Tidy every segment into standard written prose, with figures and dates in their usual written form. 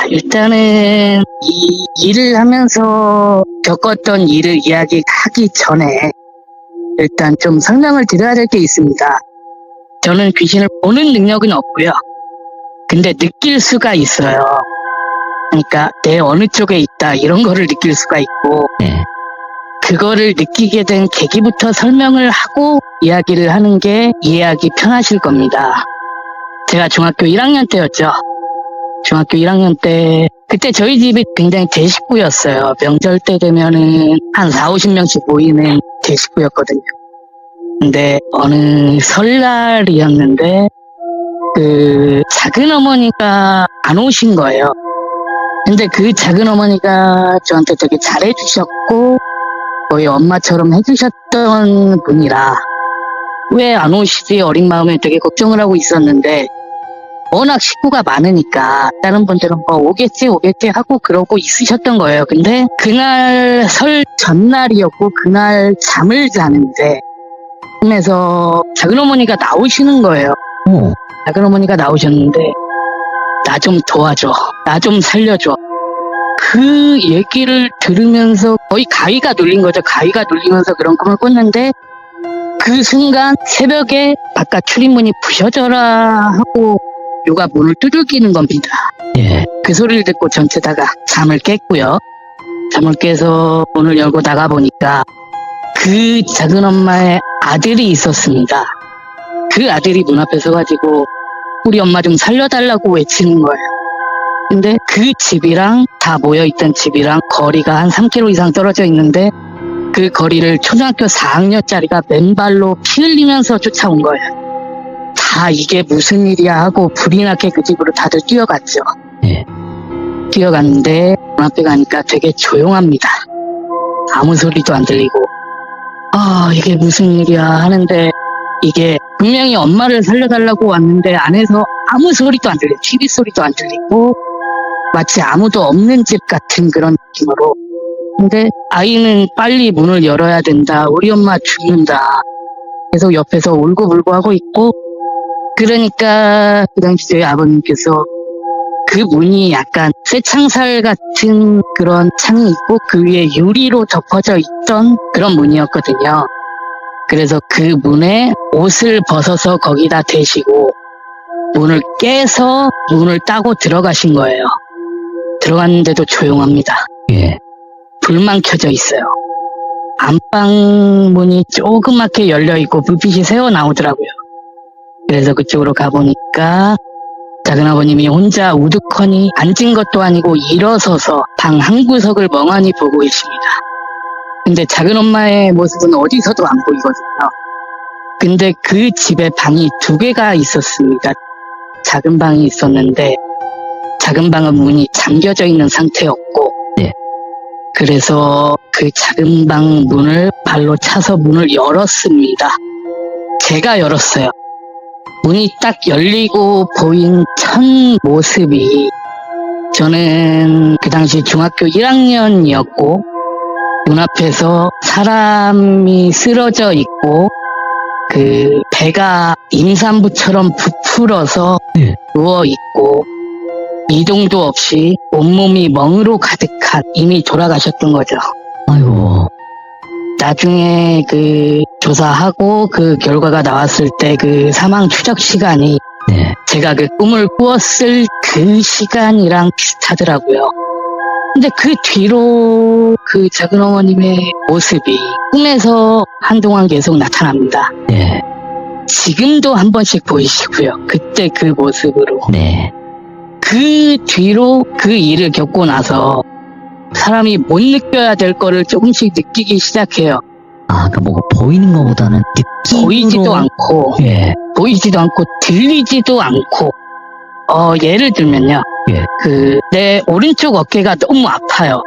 일단은 이 일을 하면서 겪었던 일을 이야기하기 전에 일단 좀 설명을 드려야 될 게 있습니다. 저는 귀신을 보는 능력은 없고요. 근데 느낄 수가 있어요. 그러니까 내 어느 쪽에 있다 이런 거를 느낄 수가 있고 그거를 느끼게 된 계기부터 설명을 하고 이야기를 하는 게 이해하기 편하실 겁니다. 제가 중학교 1학년 때였죠. 중학교 1학년 때 그때 저희 집이 굉장히 대식구였어요. 명절 때 되면은 한 40-50명씩 모이는 대식구였거든요. 근데 어느 설날이었는데 그 작은 어머니가 안 오신 거예요. 근데 그 작은 어머니가 저한테 되게 잘해주셨고 거의 엄마처럼 해주셨던 분이라 왜 안 오시지 어린 마음에 되게 걱정을 하고 있었는데 워낙 식구가 많으니까 다른 분들은 뭐 오겠지 하고 그러고 있으셨던 거예요. 근데 그날 설 전날이었고 그날 잠을 자는데 꿈에서 작은 어머니가 나오시는 거예요. 작은 어머니가 나오셨는데 나 좀 도와줘, 나 좀 살려줘. 그 얘기를 들으면서 거의 가위가 눌린 거죠. 가위가 눌리면서 그런 꿈을 꿨는데 그 순간 새벽에 바깥 출입문이 부셔져라 하고 누가 문을 두들기는 겁니다. 그 소리를 듣고 전체다가 잠을 깼고요. 잠을 깨서 문을 열고 나가보니까 그 작은 엄마의 아들이 있었습니다. 그 아들이 문 앞에 서가지고 우리 엄마 좀 살려달라고 외치는 거예요. 근데 그 집이랑 다 모여있던 집이랑 거리가 한 3km 이상 떨어져 있는데 그 거리를 초등학교 4학년짜리가 맨발로 피 흘리면서 쫓아온 거예요. 다 이게 무슨 일이야 하고 불이 나게 그 집으로 다들 뛰어갔죠. 뛰어갔는데 문 앞에 가니까 되게 조용합니다. 아무 소리도 안 들리고 이게 무슨 일이야 하는데 이게 분명히 엄마를 살려달라고 왔는데 안에서 아무 소리도 안 들려요. TV 소리도 안 들리고 마치 아무도 없는 집 같은 그런 느낌으로. 근데 아이는 빨리 문을 열어야 된다. 우리 엄마 죽는다. 계속 옆에서 울고불고 하고 있고 그러니까 그 당시 저희 아버님께서 그 문이 약간 쇠창살 같은 그런 창이 있고 그 위에 유리로 덮어져 있던 그런 문이었거든요. 그래서 그 문에 옷을 벗어서 거기다 대시고 문을 깨서 문을 따고 들어가신 거예요. 들어갔는데도 조용합니다. 불만 켜져 있어요. 안방 문이 조그맣게 열려있고 불빛이 새어 나오더라고요. 그래서 그쪽으로 가보니까 작은 아버님이 혼자 우두커니 앉은 것도 아니고 일어서서 방 한 구석을 멍하니 보고 계십니다. 근데 작은 엄마의 모습은 어디서도 안 보이거든요. 근데 그 집에 방이 2개가 있었습니다. 작은 방이 있었는데 작은 방은 문이 잠겨져 있는 상태였고 그래서 그 작은 방 문을 발로 차서 문을 열었습니다. 제가 열었어요. 문이 딱 열리고 보인 첫 모습이 저는 그 당시 중학교 1학년이었고 눈앞에서 사람이 쓰러져 있고 그 배가 임산부처럼 부풀어서 누워있고 이동도 없이 온몸이 멍으로 가득한 이미 돌아가셨던 거죠. 아이고. 나중에 그 조사하고 그 결과가 나왔을 때 그 사망 추적 시간이 제가 그 꿈을 꾸었을 그 시간이랑 비슷하더라고요. 근데 그 뒤로 그 작은 어머님의 모습이 꿈에서 한동안 계속 나타납니다. 지금도 한 번씩 보이시고요. 그때 그 모습으로. 그 뒤로 그 일을 겪고 나서 사람이 못 느껴야 될 거를 조금씩 느끼기 시작해요. 그러니까 뭐가 보이는 것보다는 느낌으로. 보이지도 않고, 보이지도 않고, 들리지도 않고, 예를 들면요. 내 오른쪽 어깨가 너무 아파요.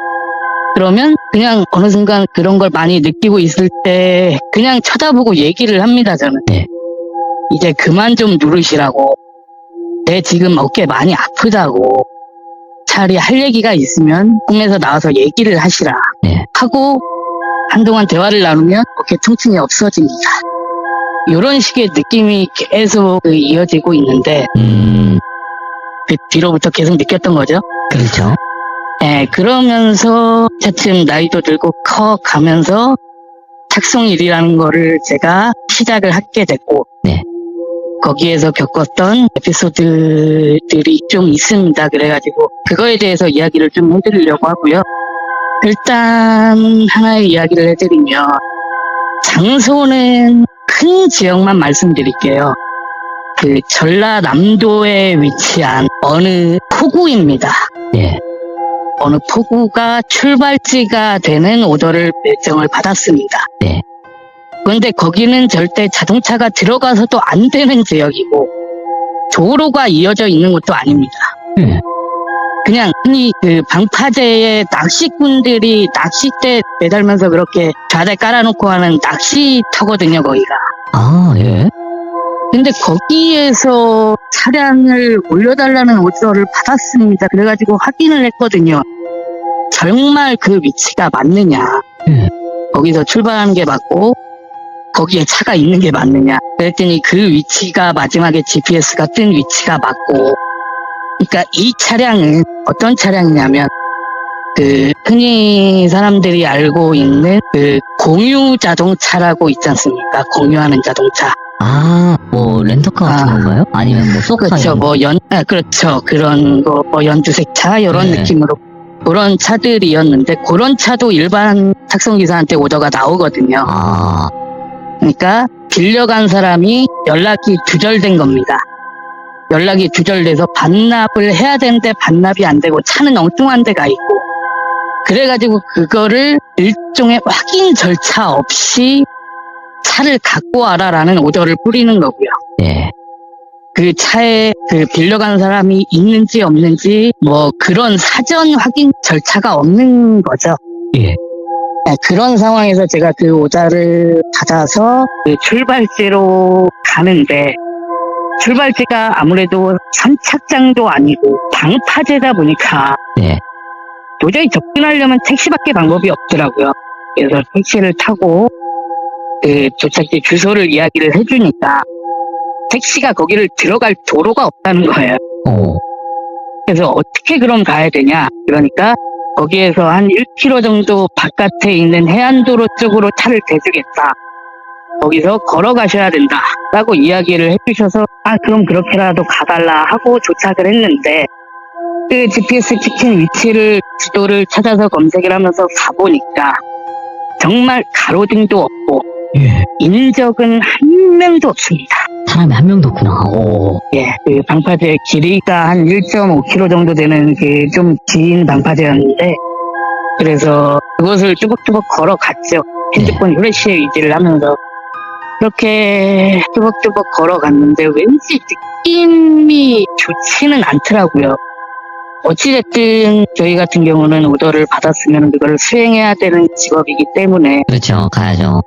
그러면 그냥 어느 순간 그런 걸 많이 느끼고 있을 때 그냥 쳐다보고 얘기를 합니다, 저는. 이제 그만 좀 누르시라고. 내 지금 어깨 많이 아프다고. 차라리 할 얘기가 있으면 꿈에서 나와서 얘기를 하시라. 하고 한동안 대화를 나누면 어깨 통증이 없어집니다. 이런 식의 느낌이 계속 이어지고 있는데 그 뒤로부터 계속 느꼈던 거죠. 그렇죠. 예, 그러면서 차츰 나이도 들고 커 가면서 탁송일이라는 거를 제가 시작을 하게 됐고, 네. 거기에서 겪었던 에피소드들이 좀 있습니다. 그래가지고 그거에 대해서 이야기를 좀 해드리려고 하고요. 일단 하나의 이야기를 해드리면, 장소는 큰 지역만 말씀드릴게요. 그 전라남도에 위치한 어느 포구입니다. 네. 어느 포구가 출발지가 되는 오더를 배정을 받았습니다. 네. 그런데 거기는 절대 자동차가 들어가서도 안 되는 지역이고 도로가 이어져 있는 곳도 아닙니다. 네. 그냥 흔히 그 방파제에 낚시꾼들이 낚싯대 매달면서 그렇게 좌대 깔아놓고 하는 낚시터거든요, 거기가. 아, 예. 근데 거기에서 차량을 올려달라는 오더를 받았습니다. 그래가지고 확인을 했거든요. 정말 그 위치가 맞느냐. 예. 거기서 출발하는 게 맞고 거기에 차가 있는 게 맞느냐. 그랬더니 그 위치가 마지막에 GPS가 뜬 위치가 맞고, 그러니까 이 차량은 어떤 차량이냐면 그 흔히 사람들이 알고 있는 그 공유 자동차라고 있지 않습니까? 공유하는 자동차. 아, 뭐 렌터카 같은 건가요? 아니면 뭐 소카 그렇죠. 이런 거? 그렇죠. 그런 거, 뭐 연두색차 이런 네. 느낌으로 그런 차들이었는데, 그런 차도 일반 탁송기사한테 오더가 나오거든요. 아, 그러니까 빌려간 사람이 연락이 두절된 겁니다. 연락이 두절돼서 반납을 해야 되는데 반납이 안 되고 차는 엉뚱한 데가 있고, 그래가지고 그거를 일종의 확인 절차 없이 차를 갖고 와라라는 오더를 뿌리는 거고요. 네. 그 차에 그 빌려간 사람이 있는지 없는지 뭐 그런 사전 확인 절차가 없는 거죠. 예. 네, 그런 상황에서 제가 그 오더를 받아서 그 출발지로 가는데, 출발지가 아무래도 선착장도 아니고 방파제다 보니까 네. 도저히 접근하려면 택시밖에 방법이 없더라고요. 그래서 택시를 타고 그 도착지 주소를 이야기를 해주니까 택시가 거기를 들어갈 도로가 없다는 거예요. 오. 그래서 어떻게 그럼 가야 되냐? 그러니까 거기에서 한 1km 정도 바깥에 있는 해안도로 쪽으로 차를 대주겠다. 거기서 걸어가셔야 된다. 라고 이야기를 해주셔서, 그럼 그렇게라도 가달라 하고 도착을 했는데, 그 GPS 찍힌 위치를, 지도를 찾아서 검색을 하면서 가보니까 정말 가로등도 없고 예. 인적은 한 명도 없습니다. 사람이 한 명도 없구나. 오. 예, 그 방파제 길이가 한 1.5km 정도 되는 그 좀 긴 방파제였는데, 그래서 그것을 뚜벅뚜벅 걸어갔죠. 핸드폰 후레쉬에 의지를 하면서. 그렇게 뚜벅뚜벅 걸어갔는데 왠지 느낌이 좋지는 않더라고요. 어찌됐든 저희 같은 경우는 오더를 받았으면 그걸 수행해야 되는 직업이기 때문에 그렇죠. 가야죠.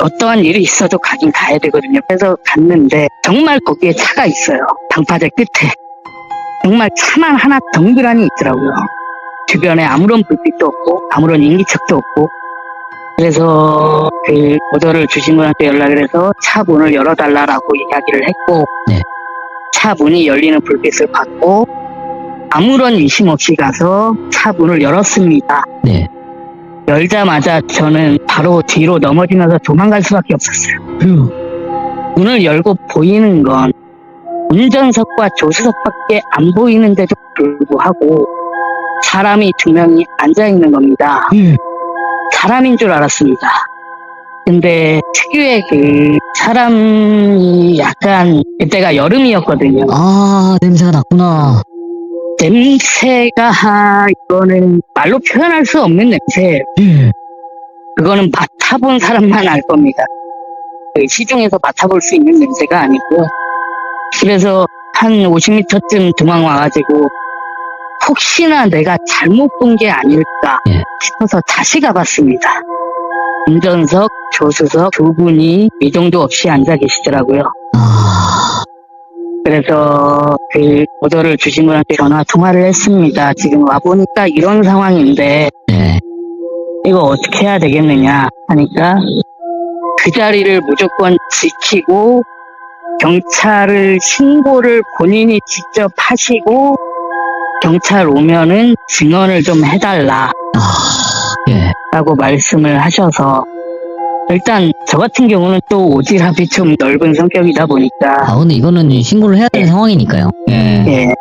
어떠한 일이 있어도 가긴 가야 되거든요. 그래서 갔는데 정말 거기에 차가 있어요. 방파제 끝에. 정말 차만 하나 덩그러니 있더라고요. 주변에 아무런 불빛도 없고 아무런 인기척도 없고. 그래서 그 오더를 주신 분한테 연락을 해서 차 문을 열어달라고 이야기를 했고, 네. 차 문이 열리는 불빛을 받고 아무런 의심 없이 가서 차 문을 열었습니다. 네. 열자마자 저는 바로 뒤로 넘어지면서 도망갈 수밖에 없었어요. 문을 열고 보이는 건 운전석과 조수석밖에 안 보이는데도 불구하고 사람이 2명이 앉아있는 겁니다. 사람인 줄 알았습니다. 근데 특유의 그 사람이 약간, 그때가 여름이었거든요. 아, 냄새가 났구나. 냄새가, 이거는 말로 표현할 수 없는 냄새예요. 그거는 맡아본 사람만 알 겁니다. 시중에서 맡아볼 수 있는 냄새가 아니고요. 그래서 한 50m쯤 도망 와가지고 혹시나 내가 잘못 본 게 아닐까 싶어서 다시 가봤습니다. 운전석, 조수석 두 분이 미동도 없이 앉아 계시더라고요. 아, 그래서 그 오더를 주신 분한테 전화 통화를 했습니다. 지금 와보니까 이런 상황인데 네. 이거 어떻게 해야 되겠느냐 하니까 그 자리를 무조건 지키고 경찰을 신고를 본인이 직접 하시고 경찰 오면은 증언을 좀 해달라 예. 라고 말씀을 하셔서 일단 저 같은 경우는 또 오지랖이 좀 넓은 성격이다 보니까 근데 이거는 신고를 해야 되는 상황이니까요. 예. 예.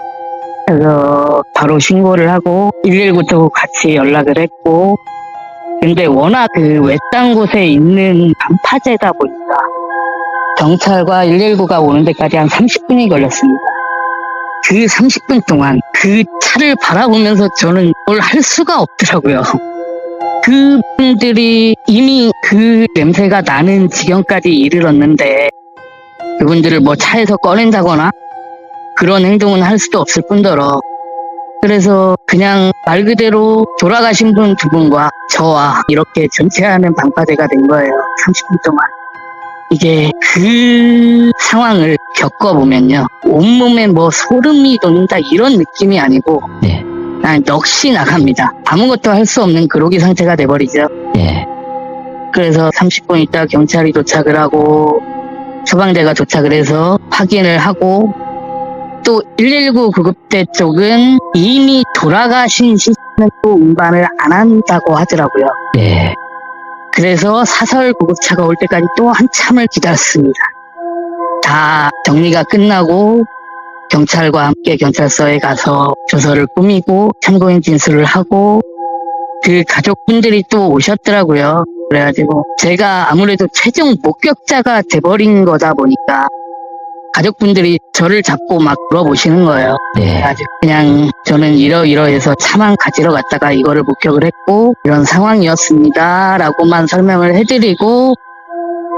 그래서 바로 신고를 하고 119도 같이 연락을 했고 근데 워낙 그 외딴 곳에 있는 반파제다 보니까 경찰과 119가 오는 데까지 한 30분이 걸렸습니다. 그 30분 동안 그 차를 바라보면서 저는 뭘 할 수가 없더라고요. 그분들이 이미 그 냄새가 나는 지경까지 이르렀는데 그분들을 뭐 차에서 꺼낸다거나 그런 행동은 할 수도 없을 뿐더러 그래서 그냥 말 그대로 돌아가신 분 두 분과 저와 이렇게 전체하는 방파제가 된 거예요. 30분 동안. 이게 그 상황을 겪어보면요. 온몸에 뭐 소름이 돋는다 이런 느낌이 아니고 네. 그냥 넋이 나갑니다. 아무것도 할 수 없는 그로기 상태가 돼버리죠. 예. 그래서 30분 있다 경찰이 도착을 하고 소방대가 도착을 해서 확인을 하고 또 119 구급대 쪽은 이미 돌아가신 시신은 또 운반을 안 한다고 하더라고요. 네. 그래서 사설 구급차가 올 때까지 또 한참을 기다렸습니다. 다 정리가 끝나고 경찰과 함께 경찰서에 가서 조서를 꾸미고 참고인 진술을 하고 그 가족분들이 또 오셨더라고요. 그래가지고 제가 아무래도 최종 목격자가 돼버린 거다 보니까 가족분들이 저를 잡고 막 물어보시는 거예요. 네. 그래가지고 그냥 저는 이러이러해서 차만 가지러 갔다가 이거를 목격을 했고 이런 상황이었습니다 라고만 설명을 해드리고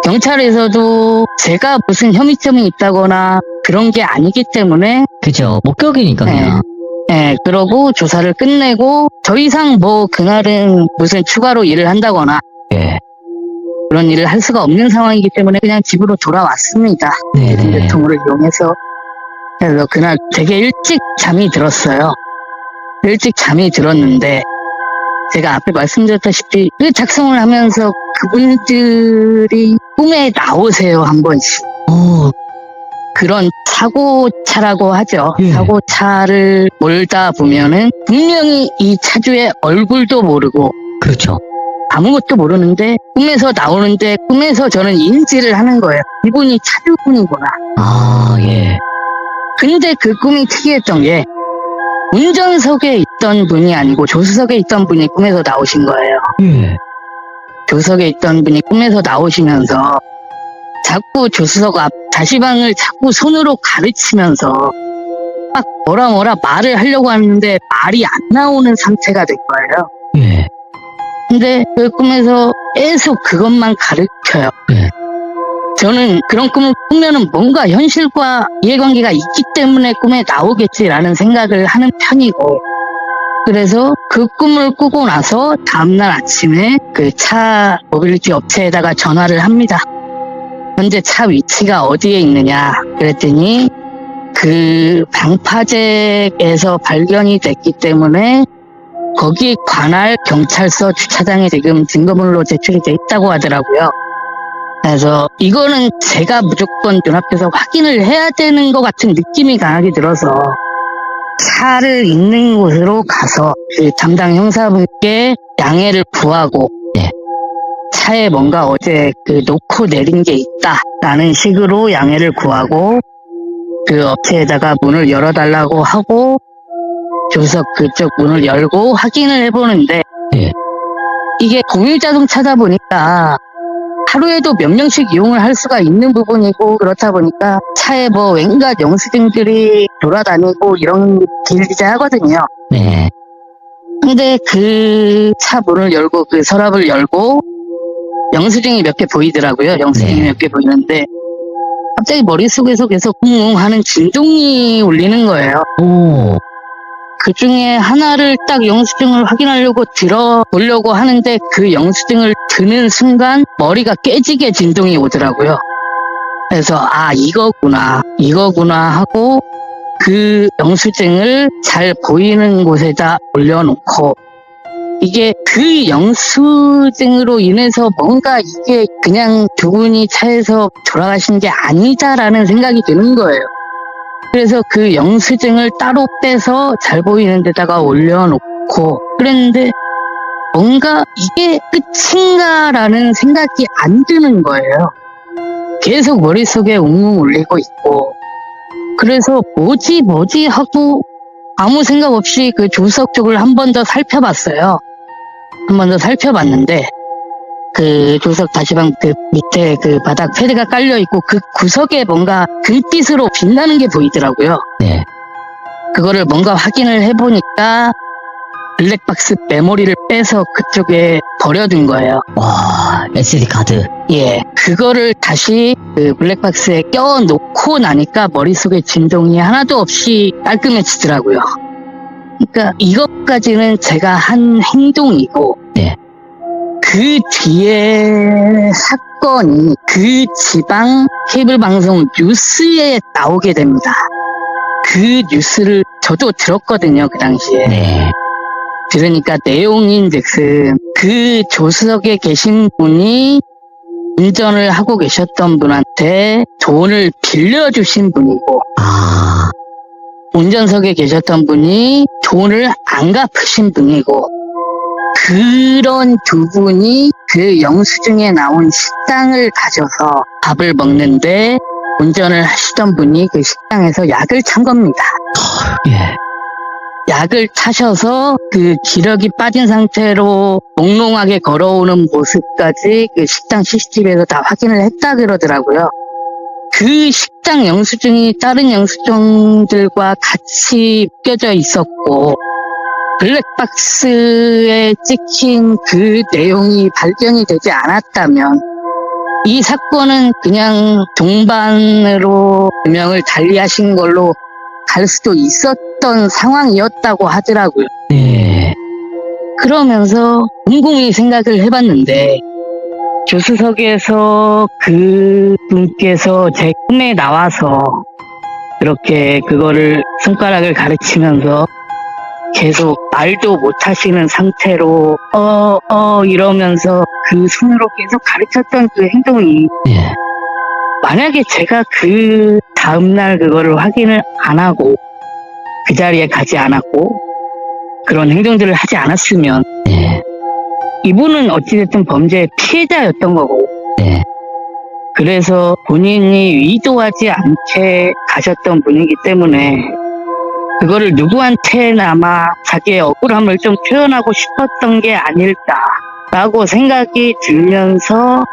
경찰에서도 제가 무슨 혐의점이 있다거나 그런 게 아니기 때문에 그죠. 목격이니까 그냥. 네, 그러고 조사를 끝내고 더 이상 뭐 그날은 무슨 추가로 일을 한다거나 예. 그런 일을 할 수가 없는 상황이기 때문에 그냥 집으로 돌아왔습니다. 네네. 대중교통을 이용해서. 그래서 그날 되게 일찍 잠이 들었어요. 일찍 잠이 들었는데 제가 앞에 말씀드렸다시피 그 작성을 하면서 그분들이 꿈에 나오세요 한 번씩. 그런 사고차라고 하죠. 예. 사고차를 몰다 보면은 분명히 이 차주의 얼굴도 모르고 그렇죠. 아무것도 모르는데 꿈에서 나오는데 꿈에서 저는 인지를 하는 거예요. 이분이 차주분이구나. 예. 근데 그 꿈이 특이했던 게 운전석에 있던 분이 아니고 조수석에 있던 분이 꿈에서 나오신 거예요. 예. 조수석에 있던 분이 꿈에서 나오시면서 자꾸 조수석 앞 자시방을 자꾸 손으로 가르치면서 막 뭐라 말을 하려고 하는데 말이 안 나오는 상태가 된 거예요. 예. 근데 그 꿈에서 계속 그것만 가르쳐요. 예. 저는 그런 꿈을 꾸면은 뭔가 현실과 이해관계가 있기 때문에 꿈에 나오겠지라는 생각을 하는 편이고 그래서 그 꿈을 꾸고 나서 다음날 아침에 그 차 모빌리티 업체에다가 전화를 합니다. 현재 차 위치가 어디에 있느냐 그랬더니 그 방파제에서 발견이 됐기 때문에 거기에 관할 경찰서 주차장에 지금 증거물로 제출이 돼 있다고 하더라고요. 그래서 이거는 제가 무조건 눈앞에서 확인을 해야 되는 것 같은 느낌이 강하게 들어서 차를 있는 곳으로 가서 그 담당 형사분께 양해를 구하고 차에 뭔가 어제 그 놓고 내린 게 있다라는 식으로 양해를 구하고 그 업체에다가 문을 열어달라고 하고 조수석 그쪽 문을 열고 확인을 해보는데 예. 이게 공유자동차다 보니까 하루에도 몇 명씩 이용을 할 수가 있는 부분이고 그렇다 보니까 차에 뭐 왠가 영수증들이 돌아다니고 이런 길기자하거든요. 네. 근데 그 차 문을 열고 그 서랍을 열고 영수증이 몇 개 보이더라고요. 영수증이 네. 몇 개 보이는데 갑자기 머릿속에서 계속 웅웅 하는 진동이 울리는 거예요. 오. 그 중에 하나를 딱 영수증을 확인하려고 들어보려고 하는데 그 영수증을 드는 순간 머리가 깨지게 진동이 오더라고요. 그래서 이거구나 하고 그 영수증을 잘 보이는 곳에다 올려놓고 이게 그 영수증으로 인해서 뭔가 이게 그냥 두 분이 차에서 돌아가신 게 아니다라는 생각이 드는 거예요. 그래서 그 영수증을 따로 빼서 잘 보이는 데다가 올려놓고 그랬는데 뭔가 이게 끝인가라는 생각이 안 드는 거예요. 계속 머릿속에 웅웅 울리고 있고 그래서 뭐지 하고 아무 생각 없이 그 조수석 쪽을 한 번 더 살펴봤어요. 한 번 더 살펴봤는데 그 조수석 다시방 그 밑에 그 바닥 패드가 깔려있고 그 구석에 뭔가 금빛으로 빛나는 게 보이더라고요. 네. 그거를 뭔가 확인을 해보니까 블랙박스 메모리를 빼서 그쪽에 버려둔 거예요. 와, SD 카드. 예, 그거를 다시 그 블랙박스에 껴놓고 나니까 머릿속에 진동이 하나도 없이 깔끔해지더라고요. 그러니까 이것까지는 제가 한 행동이고 네. 그 뒤에 사건이 그 지방 케이블 방송 뉴스에 나오게 됩니다. 그 뉴스를 저도 들었거든요, 그 당시에. 네. 들으니까 내용인즉슨 그 조수석에 계신 분이 운전을 하고 계셨던 분한테 돈을 빌려주신 분이고 아, 운전석에 계셨던 분이 돈을 안 갚으신 분이고 그런 두 분이 그 영수증에 나온 식당을 가져서 밥을 먹는데 운전을 하시던 분이 그 식당에서 약을 찬 겁니다. 예. 약을 타셔서 그 기력이 빠진 상태로 몽롱하게 걸어오는 모습까지 그 식당 CCTV에서 다 확인을 했다 그러더라고요. 그 식당 영수증이 다른 영수증들과 같이 묶여져 있었고 블랙박스에 찍힌 그 내용이 발견이 되지 않았다면 이 사건은 그냥 동반으로 명을 달리하신 걸로 갈 수도 있었던 상황이었다고 하더라고요. 네. 그러면서 곰곰이 생각을 해봤는데 조수석에서 그 분께서 제 꿈에 나와서 그렇게 그거를 손가락을 가르치면서 계속 말도 못하시는 상태로 이러면서 그 손으로 계속 가르쳤던 그 행동이 예. 만약에 제가 그 다음날 그거를 확인을 안 하고 그 자리에 가지 않았고 그런 행동들을 하지 않았으면 네. 이분은 어찌됐든 범죄의 피해자였던 거고 네. 그래서 본인이 의도하지 않게 가셨던 분이기 때문에 그거를 누구한테나마 자기의 억울함을 좀 표현하고 싶었던 게 아닐까라고 생각이 들면서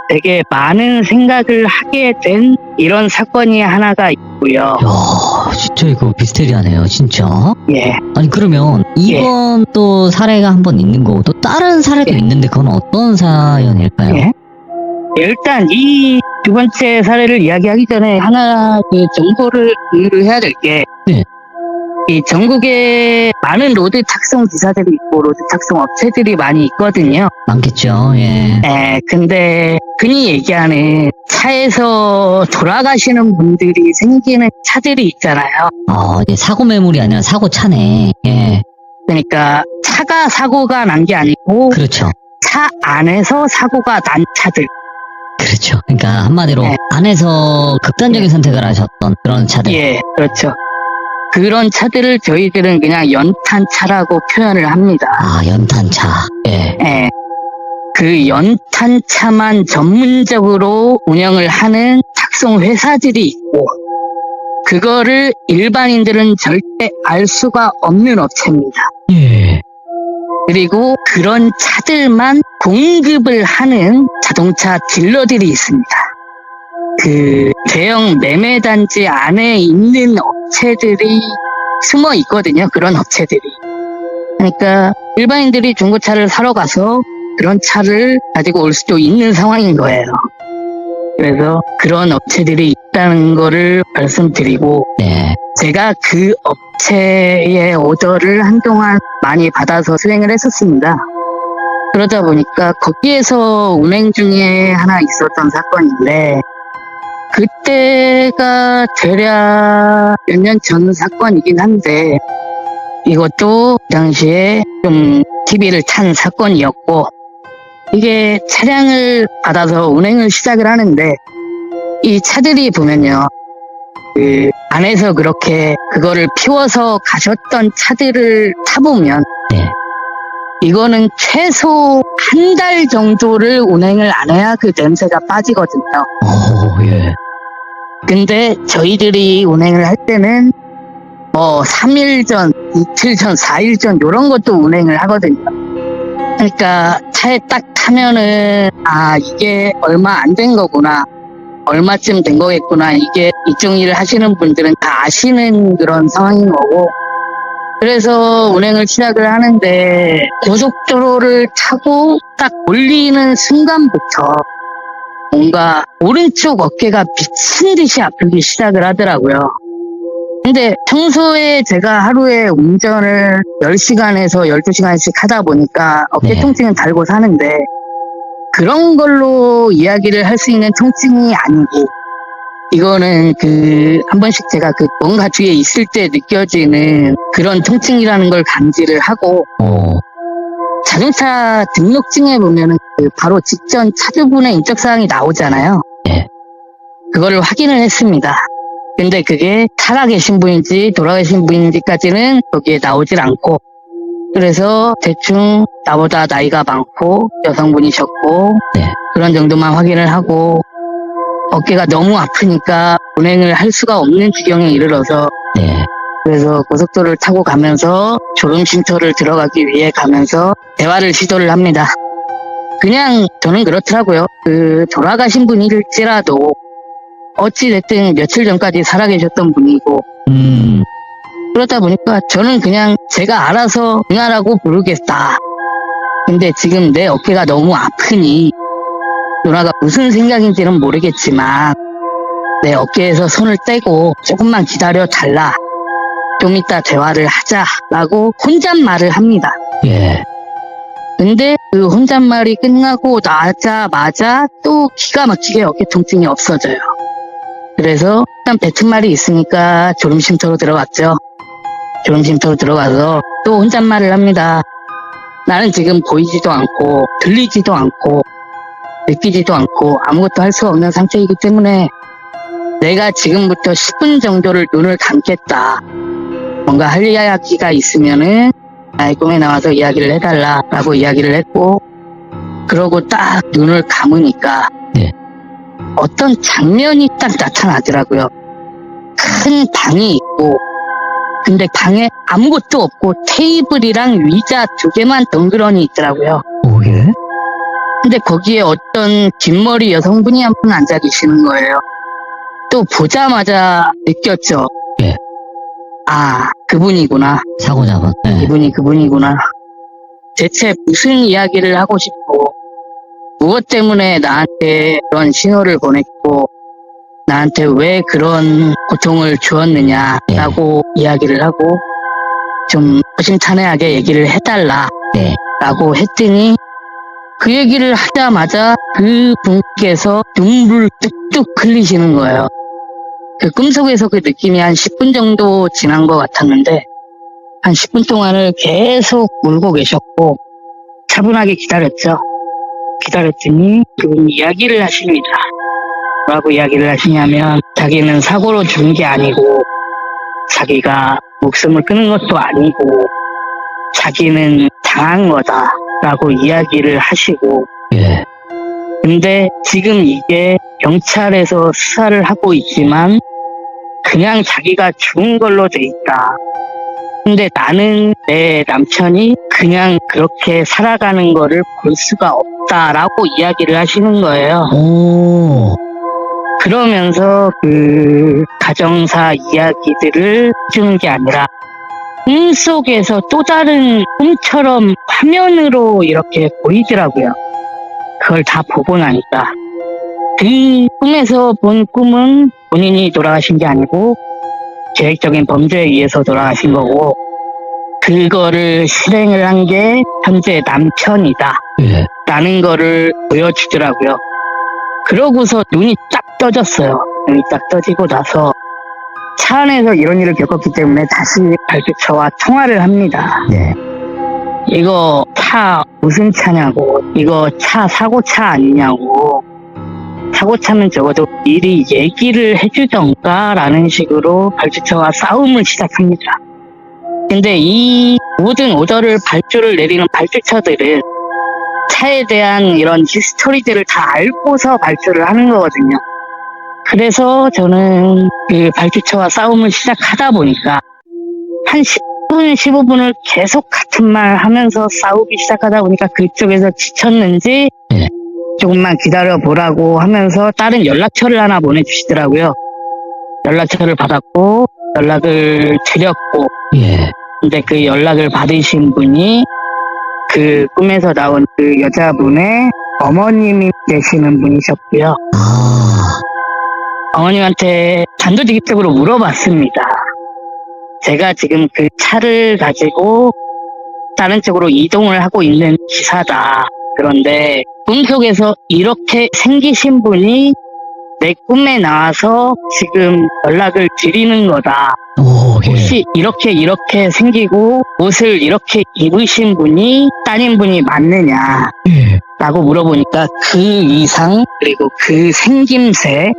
되게 많은 생각을 하게 된 이런 사건이 하나가 있고요. 야, 진짜 이거 미스테리하네요, 진짜. 예. 아니, 그러면 이번 또 사례가 한 번 있는 거고 또 다른 사례도 예. 있는데 그건 어떤 사연일까요? 예. 일단 이 두 번째 사례를 이야기하기 전에 하나 그 정보를 공유를 해야 될 게 네. 이 전국에 많은 로드 탁송 기사들이 있고 로드 탁송 업체들이 많이 있거든요. 많겠죠, 예. 네, 근데 흔히 얘기하는 차에서 돌아가시는 분들이 생기는 차들이 있잖아요. 이제 사고 매물이 아니라 사고 차네. 예. 그러니까 차가 사고가 난 게 아니고 그렇죠. 차 안에서 사고가 난 차들. 그렇죠. 그러니까 한마디로 네. 안에서 극단적인 선택을 하셨던 그런 차들. 예, 그렇죠. 그런 차들을 저희들은 그냥 연탄차라고 표현을 합니다. 아, 연탄차. 예. 예. 그 연탄차만 전문적으로 운영을 하는 탁송 회사들이 있고 그거를 일반인들은 절대 알 수가 없는 업체입니다. 예. 그리고 그런 차들만 공급을 하는 자동차 딜러들이 있습니다. 그 대형 매매단지 안에 있는 업체들이 숨어 있거든요. 그런 업체들이. 그러니까 일반인들이 중고차를 사러 가서 그런 차를 가지고 올 수도 있는 상황인 거예요. 그래서 그런 업체들이 있다는 거를 말씀드리고 네. 제가 그 업체의 오더를 한동안 많이 받아서 수행을 했었습니다. 그러다 보니까 거기에서 운행 중에 하나 있었던 사건인데 그때가 대략 몇 년 전 사건이긴 한데 이것도 그 당시에 좀 TV를 탄 사건이었고, 이게 차량을 받아서 운행을 시작을 하는데, 이 차들이 보면요, 그 안에서 그렇게 그거를 피워서 가셨던 차들을 타보면, 네. 이거는 최소 한 달 정도를 운행을 안 해야 그 냄새가 빠지거든요. 오, 예. 근데 저희들이 운행을 할 때는 3일 전, 이틀 전, 4일 전 이런 것도 운행을 하거든요. 그러니까 차에 딱 타면은 이게 얼마 안 된 거구나. 얼마쯤 된 거겠구나. 이게 이쪽 일을 하시는 분들은 다 아시는 그런 상황인 거고. 그래서 운행을 시작을 하는데 고속도로를 타고 딱 올리는 순간부터 뭔가 오른쪽 어깨가 미친 듯이 아프기 시작을 하더라고요. 근데 평소에 제가 하루에 운전을 10시간에서 12시간씩 하다 보니까 어깨 네. 통증은 달고 사는데 그런 걸로 이야기를 할 수 있는 통증이 아니고 이거는 한 번씩 제가 뭔가 뒤에 있을 때 느껴지는 그런 통증이라는 걸 감지를 하고 오, 자동차 등록증에 보면은 바로 직전 차주분의 인적사항이 나오잖아요. 네. 그거를 확인을 했습니다. 근데 그게 살아계신 분인지 돌아가신 분인지까지는 거기에 나오질 않고 그래서 대충 나보다 나이가 많고 여성분이셨고 네. 그런 정도만 확인을 하고 어깨가 너무 아프니까 운행을 할 수가 없는 지경에 이르러서 네. 그래서 고속도로를 타고 가면서 졸음쉼터를 들어가기 위해 가면서 대화를 시도를 합니다. 그냥 저는 그렇더라고요. 돌아가신 분일지라도 어찌됐든 며칠 전까지 살아계셨던 분이고 그러다 보니까 저는 그냥 제가 알아서 누나라고 부르겠다. 근데 지금 내 어깨가 너무 아프니 누나가 무슨 생각인지는 모르겠지만 내 어깨에서 손을 떼고 조금만 기다려 달라. 좀 이따 대화를 하자라고 혼잣말을 합니다. 예. 근데 그 혼잣말이 끝나고 나자마자 또 기가 막히게 어깨 통증이 없어져요. 그래서 일단 뱉은 말이 있으니까 졸음쉼터로 들어갔죠. 졸음쉼터로 들어가서 또 혼잣말을 합니다. 나는 지금 보이지도 않고 들리지도 않고 느끼지도 않고 아무것도 할 수가 없는 상태이기 때문에 내가 지금부터 10분 정도를 눈을 감겠다. 뭔가 할 이야기가 있으면은 나의 꿈에 나와서 이야기를 해달라라고 이야기를 했고 그러고 딱 눈을 감으니까 네. 어떤 장면이 딱 나타나더라고요. 큰 방이 있고 근데 방에 아무것도 없고 테이블이랑 의자 2개만 덩그러니 있더라고요. 오, 예. 근데 거기에 어떤 뒷머리 여성분이 한 분 앉아 계시는 거예요. 또 보자마자 느꼈죠. 예. 그분이구나. 사고자분. 네. 이분이 그분이구나. 대체 무슨 이야기를 하고 싶고 무엇 때문에 나한테 그런 신호를 보냈고 나한테 왜 그런 고통을 주었느냐라고 이야기를 하고 좀 허심탄회하게 얘기를 해달라라고 네. 했더니 그 얘기를 하자마자 그 분께서 눈물 뚝뚝 흘리시는 거예요. 그 꿈속에서 그 느낌이 한 10분 정도 지난 것 같았는데 한 10분 동안을 계속 울고 계셨고 차분하게 기다렸죠. 기다렸더니 그분이 이야기를 하십니다. 뭐라고 이야기를 하시냐면 자기는 사고로 죽은 게 아니고 자기가 목숨을 끊은 것도 아니고 자기는 당한 거다라고 이야기를 하시고 예. 근데 지금 이게 경찰에서 수사를 하고 있지만 그냥 자기가 죽은 걸로 돼 있다. 근데 나는 내 남편이 그냥 그렇게 살아가는 거를 볼 수가 없다라고 이야기를 하시는 거예요. 오. 그러면서 그 가정사 이야기들을 주는 게 아니라 꿈속에서 또 다른 꿈처럼 화면으로 이렇게 보이더라고요. 그걸 다 보고 나니까 그 꿈에서 본 꿈은 본인이 돌아가신 게 아니고 계획적인 범죄에 의해서 돌아가신 거고 그거를 실행을 한 게 현재 남편이다 예. 라는 거를 보여주더라고요. 그러고서 눈이 딱 떠졌어요. 눈이 딱 떠지고 나서 차 안에서 이런 일을 겪었기 때문에 다시 발주처와 통화를 합니다. 네. 이거 차 무슨 차냐고, 이거 차 사고차 아니냐고, 사고차면 적어도 미리 얘기를 해주던가라는 식으로 발주처와 싸움을 시작합니다. 근데 이 모든 오더를 발주를 내리는 발주처들은 차에 대한 이런 히스토리들을 다 알고서 발주를 하는 거거든요. 그래서 저는 그 발주처와 싸움을 시작하다 보니까 한 10분, 15분을 계속 같은 말 하면서 싸우기 시작하다 보니까 그쪽에서 지쳤는지 네. 조금만 기다려보라고 하면서 다른 연락처를 하나 보내주시더라고요. 연락처를 받았고 연락을 드렸고, 예. 근데 그 연락을 받으신 분이 그 꿈에서 나온 그 여자분의 어머님이 되시는 분이셨고요. 어머님한테 단도직입적으로 물어봤습니다. 제가 지금 그 차를 가지고 다른 쪽으로 이동을 하고 있는 기사다. 그런데 꿈속에서 이렇게 생기신 분이 내 꿈에 나와서 지금 연락을 드리는 거다. 오, 예. 혹시 이렇게 생기고 옷을 이렇게 입으신 분이 따님분이 맞느냐 예. 라고 물어보니까 그 이상 그리고 그 생김새,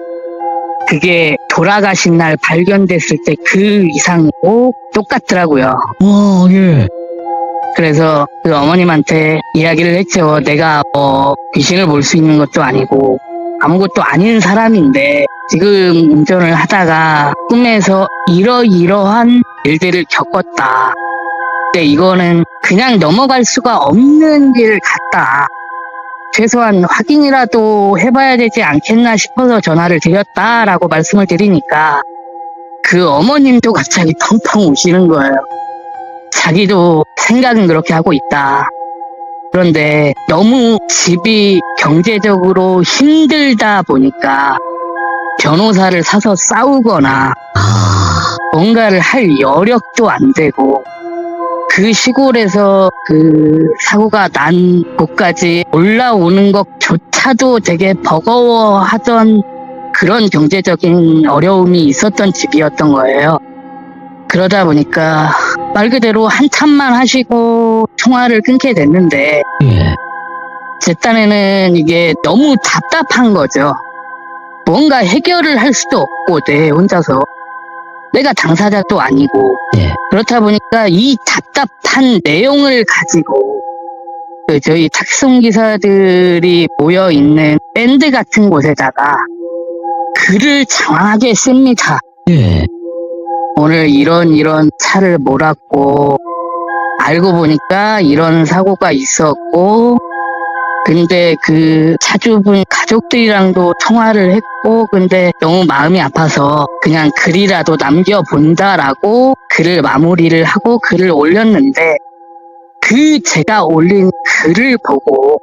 그게 돌아가신 날 발견됐을 때 그 이상이고 똑같더라고요. 와, 예. 그래서 그 어머님한테 이야기를 했죠. 내가 귀신을 볼 수 있는 것도 아니고 아무것도 아닌 사람인데 지금 운전을 하다가 꿈에서 이러이러한 일들을 겪었다. 근데 이거는 그냥 넘어갈 수가 없는 일 같다. 최소한 확인이라도 해봐야 되지 않겠나 싶어서 전화를 드렸다라고 말씀을 드리니까 그 어머님도 갑자기 펑펑 우시는 거예요. 자기도 생각은 그렇게 하고 있다. 그런데 너무 집이 경제적으로 힘들다 보니까 변호사를 사서 싸우거나 뭔가를 할 여력도 안 되고, 그 시골에서 그 사고가 난 곳까지 올라오는 것조차도 되게 버거워하던 그런 경제적인 어려움이 있었던 집이었던 거예요. 그러다 보니까 말 그대로 한참만 하시고 통화를 끊게 됐는데, 예. 제 딴에는 이게 너무 답답한 거죠. 뭔가 해결을 할 수도 없고 내 혼자서, 내가 당사자도 아니고, 예. 그렇다 보니까 이 답답한 내용을 가지고 저희 탁송기사들이 모여있는 밴드 같은 곳에다가 글을 장황하게 씁니다. 예. 오늘 이런 차를 몰았고 알고 보니까 이런 사고가 있었고, 근데 그 차주분 가족들이랑도 통화를 했고, 근데 너무 마음이 아파서 그냥 글이라도 남겨본다라고 글을 마무리를 하고 글을 올렸는데, 그 제가 올린 글을 보고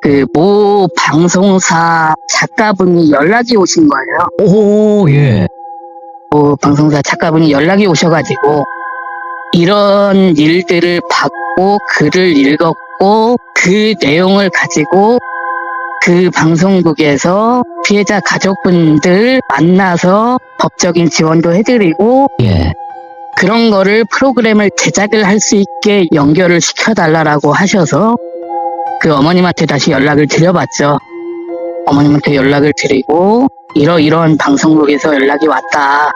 그 모 방송사 작가분이 연락이 오신 거예요. 오, 예. 모 방송사 작가분이 연락이 오셔가지고 이런 일들을 받고 글을 읽었고 그 내용을 가지고 그 방송국에서 피해자 가족분들 만나서 법적인 지원도 해드리고, 예. 그런 거를 프로그램을 제작을 할 수 있게 연결을 시켜달라고 하셔서 그 어머님한테 다시 연락을 드려봤죠. 어머님한테 연락을 드리고 이러이러한 방송국에서 연락이 왔다.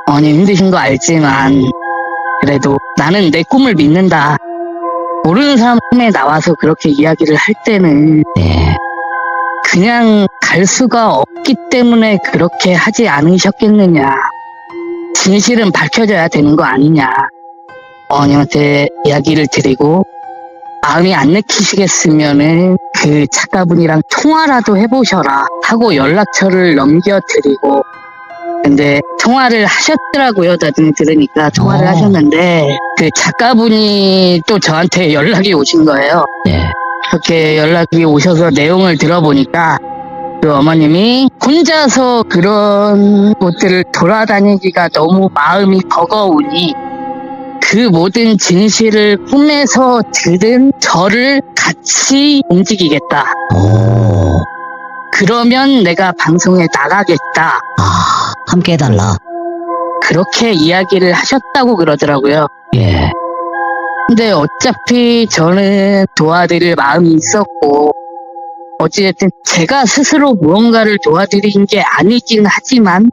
어머님 힘드신 거 알지만 그래도 나는 내 꿈을 믿는다. 모르는 사람 꿈에 나와서 그렇게 이야기를 할 때는 네. 그냥 갈 수가 없기 때문에 그렇게 하지 않으셨겠느냐. 진실은 밝혀져야 되는 거 아니냐. 어머님한테 이야기를 드리고, 마음이 안 내키시겠으면은 그 작가분이랑 통화라도 해보셔라 하고 연락처를 넘겨드리고, 근데 통화를 하셨더라고요. 나중에 들으니까 통화를 하셨는데 그 작가분이 또 저한테 연락이 오신 거예요. 네. 그렇게 연락이 오셔서 내용을 들어보니까 그 어머님이 혼자서 그런 곳들을 돌아다니기가 너무 마음이 버거우니 그 모든 진실을 꿈에서 들은 저를 같이 움직이겠다. 오. 그러면 내가 방송에 나가겠다. 함께 해달라. 그렇게 이야기를 하셨다고 그러더라고요. 예. 근데 어차피 저는 도와드릴 마음이 있었고, 어찌됐든 제가 스스로 무언가를 도와드린 게 아니긴 하지만,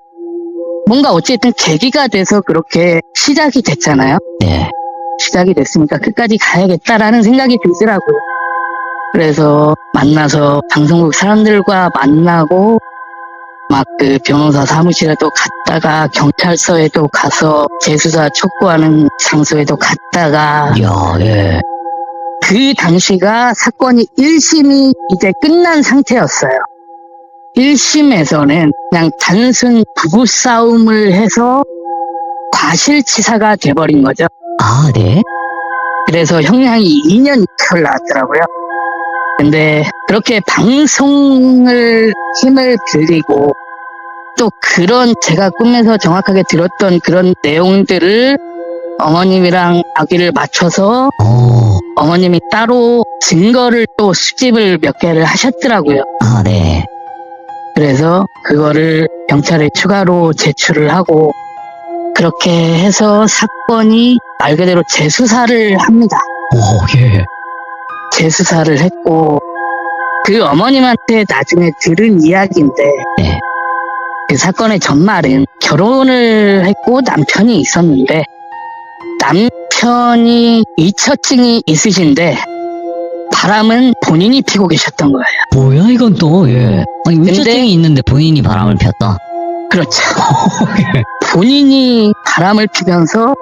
뭔가 어쨌든 계기가 돼서 그렇게 시작이 됐잖아요. 네. 시작이 됐으니까 끝까지 가야겠다라는 생각이 들더라고요. 그래서 만나서 방송국 사람들과 만나고 막 그 변호사 사무실에도 갔다가 경찰서에도 가서 재수사 촉구하는 장소에도 갔다가 이야, 예. 그 당시가 사건이 1심이 이제 끝난 상태였어요. 1심에서는 그냥 단순 부부싸움을 해서 과실치사가 돼버린 거죠. 아, 네. 그래서 형량이 2년 6개월 나왔더라고요. 근데 그렇게 방송을 힘을 빌리고 또 그런 제가 꿈에서 정확하게 들었던 그런 내용들을 어머님이랑 아기를 맞춰서 어머님이 따로 증거를 또 수집을 몇 개를 하셨더라고요. 아, 네. 그래서 그거를 경찰에 추가로 제출을 하고 그렇게 해서 사건이 말 그대로 재수사를 합니다. 오, 예. 재수사를 했고 그 어머님한테 나중에 들은 이야기인데 네. 그 사건의 전말은 결혼을 했고 남편이 있었는데 남편이 이처증이 있으신데 바람은 본인이 피고 계셨던 거예요. 뭐야, 이건 또, 예. 아니, 근데- 의처증이 있는데 본인이 바람을 폈다. 그렇죠. 예. 본인이 바람을 피면서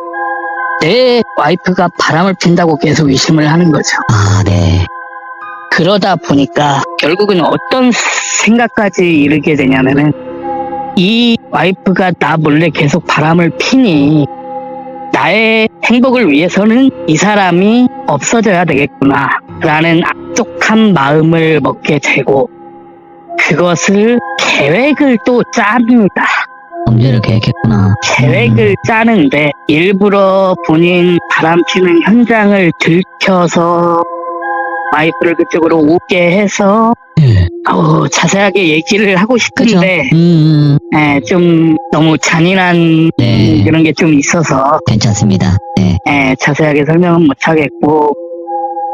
내 와이프가 바람을 핀다고 계속 의심을 하는 거죠. 아, 네. 그러다 보니까 결국은 어떤 생각까지 이르게 되냐면은 이 와이프가 나 몰래 계속 바람을 피니 나의 행복을 위해서는 이 사람이 없어져야 되겠구나 라는 악독한 마음을 먹게 되고 그것을 계획을 또 짭니다. 범죄를 계획했구나. 계획을 짜는데 일부러 본인 바람 피는 현장을 들켜서 와이프를 그쪽으로 오게 해서 예. 자세하게 얘기를 하고 그쵸. 싶은데 좀 너무 잔인한 네. 그런 게 좀 있어서 괜찮습니다. 네. 자세하게 설명은 못 하겠고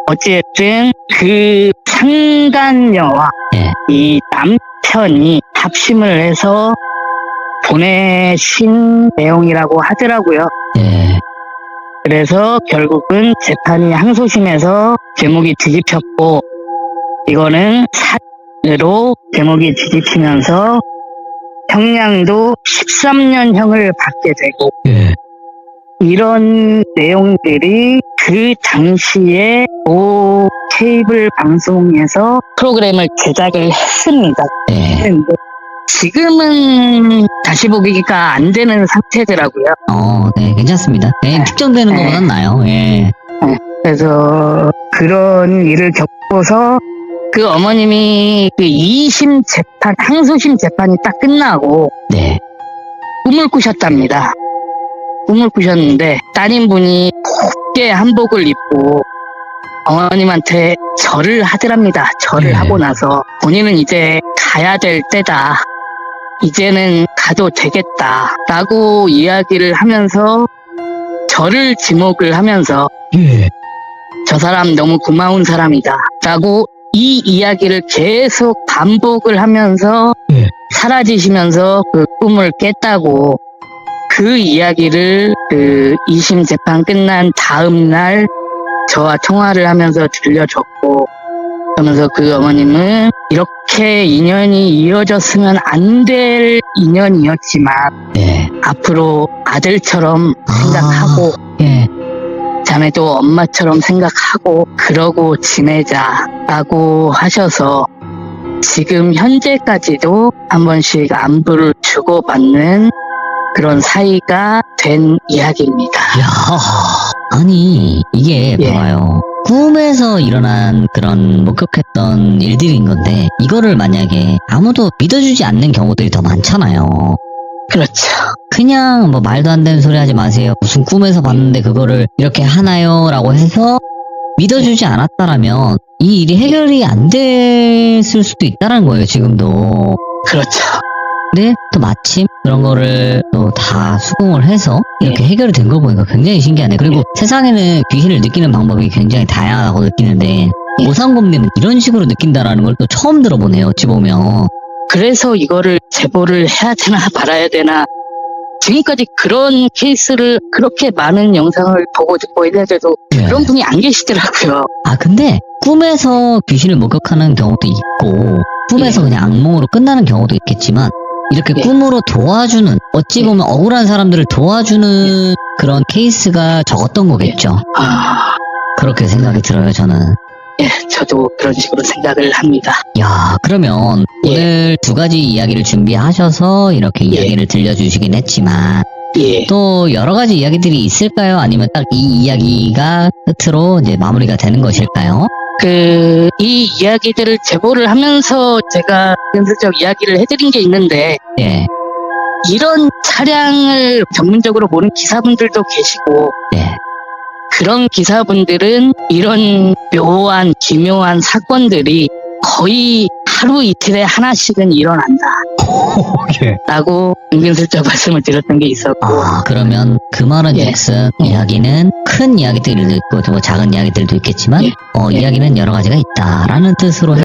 어쨌든 그 상간녀와 네. 이 남편이 합심을 해서 보내신 내용이라고 하더라고요. 네. 그래서 결국은 재판이 항소심에서 제목이 뒤집혔고 이거는 사으로 제목이 뒤집히면서 형량도 13년형을 받게 되고 예. 이런 내용들이 그 당시에 모 케이블 방송에서 프로그램을 제작을 했습니다. 네. 근데 지금은 다시 보기가 안 되는 상태더라고요. 네, 괜찮습니다. 네, 특정되는 네. 것보단 나아요. 예. 그래서 그런 일을 겪고서 그 어머님이 그 2심 재판, 항소심 재판이 딱 끝나고 네. 꿈을 꾸셨답니다. 꿈을 꾸셨는데 따님분이 곱게 한복을 입고 어머님한테 절을 하더랍니다. 절을 네. 하고 나서 본인은 이제 가야 될 때다. 이제는 가도 되겠다. 라고 이야기를 하면서 절을 지목을 하면서 예. 저 사람 너무 고마운 사람이다. 라고 이 이야기를 계속 반복을 하면서 예. 사라지시면서 그 꿈을 깼다고 그 이야기를 그 2심 재판 끝난 다음 날 저와 통화를 하면서 들려줬고 그러면서 그 어머님은 이렇게 인연이 이어졌으면 안 될 인연이었지만 네. 앞으로 아들처럼 생각하고 예. 자매도 엄마처럼 생각하고 그러고 지내자라고 하셔서 지금 현재까지도 한 번씩 안부를 주고받는 그런 사이가 된 이야기입니다. 야, 아니, 이게 예. 봐봐요. 꿈에서 일어난 그런 목격했던 일들인 건데, 이거를 만약에 아무도 믿어주지 않는 경우들이 더 많잖아요. 그렇죠. 그냥 뭐 말도 안 되는 소리 하지 마세요. 무슨 꿈에서 봤는데 그거를 이렇게 하나요? 라고 해서 믿어주지 않았다라면 이 일이 해결이 안 됐을 수도 있다는 거예요, 지금도. 그렇죠. 근데 또 마침 그런 거를 또 다 수긍을 해서 이렇게 해결이 된 걸 보니까 굉장히 신기하네. 그리고 세상에는 귀신을 느끼는 방법이 굉장히 다양하다고 느끼는데 오상곰님은 이런 식으로 느낀다라는 걸 또 처음 들어보네요. 어찌 보면. 그래서 이거를 제보를 해야 되나 말아야 되나. 지금까지 그런 케이스를 그렇게 많은 영상을 보고 듣고 있는데도 네. 그런 분이 안 계시더라고요. 아 근데 꿈에서 귀신을 목격하는 경우도 있고 꿈에서 그냥 악몽으로 끝나는 경우도 있겠지만 이렇게 네. 꿈으로 도와주는 어찌 보면 억울한 사람들을 도와주는 그런 케이스가 적었던 거겠죠. 아, 그렇게 생각이 들어요 저는. 예, 저도 그런 식으로 생각을 합니다. 야 그러면 예. 오늘 두 가지 이야기를 준비하셔서 이렇게 예. 이야기를 들려주시긴 했지만 예. 또 여러 가지 이야기들이 있을까요? 아니면 딱 이 이야기가 끝으로 이제 마무리가 되는 것일까요? 이 이야기들을 제보를 하면서 제가 연설적 이야기를 해드린 게 있는데, 네. 이런 차량을 전문적으로 보는 기사분들도 계시고, 네. 그런 기사분들은 이런 묘한, 기묘한 사건들이 거의 하루 이틀에 하나씩은 일어난다. 라고 은근슬쩍 말씀을 드렸던 게 있었고, 아, 그러면 그 말은 예. 즉슨 이야기는 큰 이야기들도 있고 뭐 작은 이야기들도 있겠지만 예. 예. 이야기는 여러 가지가 있다라는 뜻으로